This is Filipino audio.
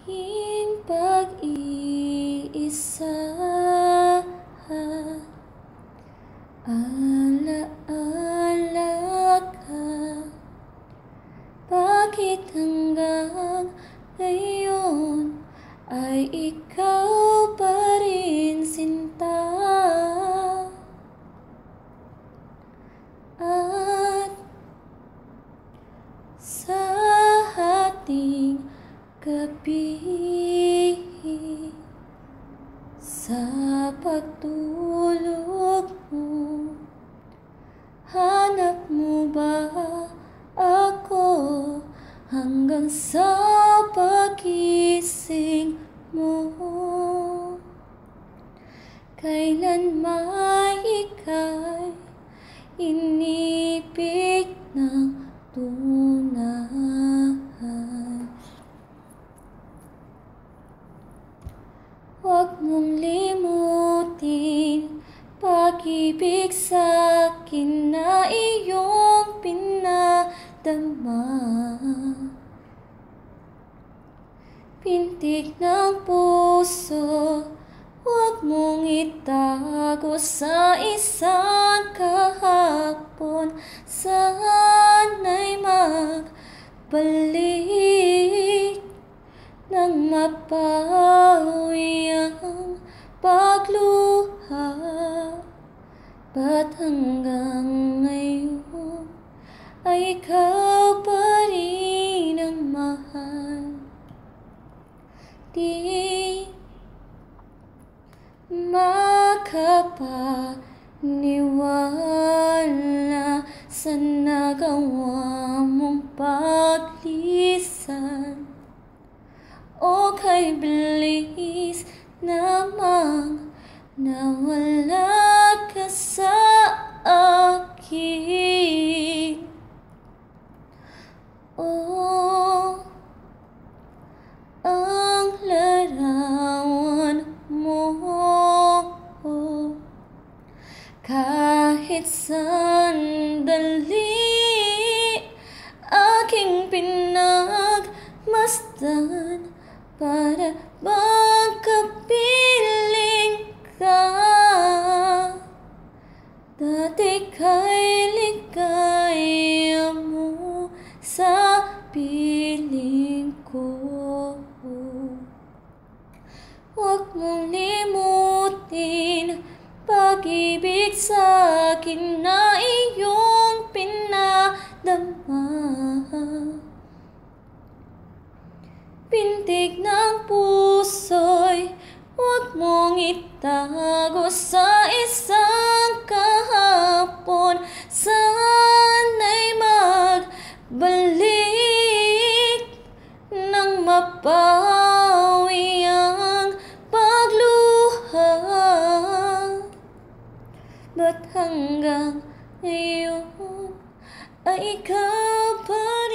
aking pag-iisa. Ala-ala ka, bakit hanggang ngayon ay ikaw pa rin sinta? At sa ating gabi, sa pagtulog mo, hanap mo ba ako hanggang sa pagising mo? Kailan may ika'y inibig ng tunay? Huwag mong limutin pag-ibig sa'kin na iyong pinadama. Pintig ng puso, huwag mong itago sa isang kahapon. Sana'y magbalik nang mapawi ang pagluha. Ba't hanggang ngayon ay ikaw pa rin ang mahal? Di makapaniwala sa nagawa mong paglisan. O kay bilis namang nawala ka sa akin. Oh, ang larawan mo, kahit sandali aking pinagmasdan. Para bang kapiling ka, dati kay ligaya mo sa piling ko. Huwag mong limutin pag-ibig sa'kin na iyong pinadama. Pintig ng puso'y huwag mong itago sa isang kahapon. Sana'y magbalik nang mapawi ang pagluha. Ba't hanggang ngayon ay ikaw pa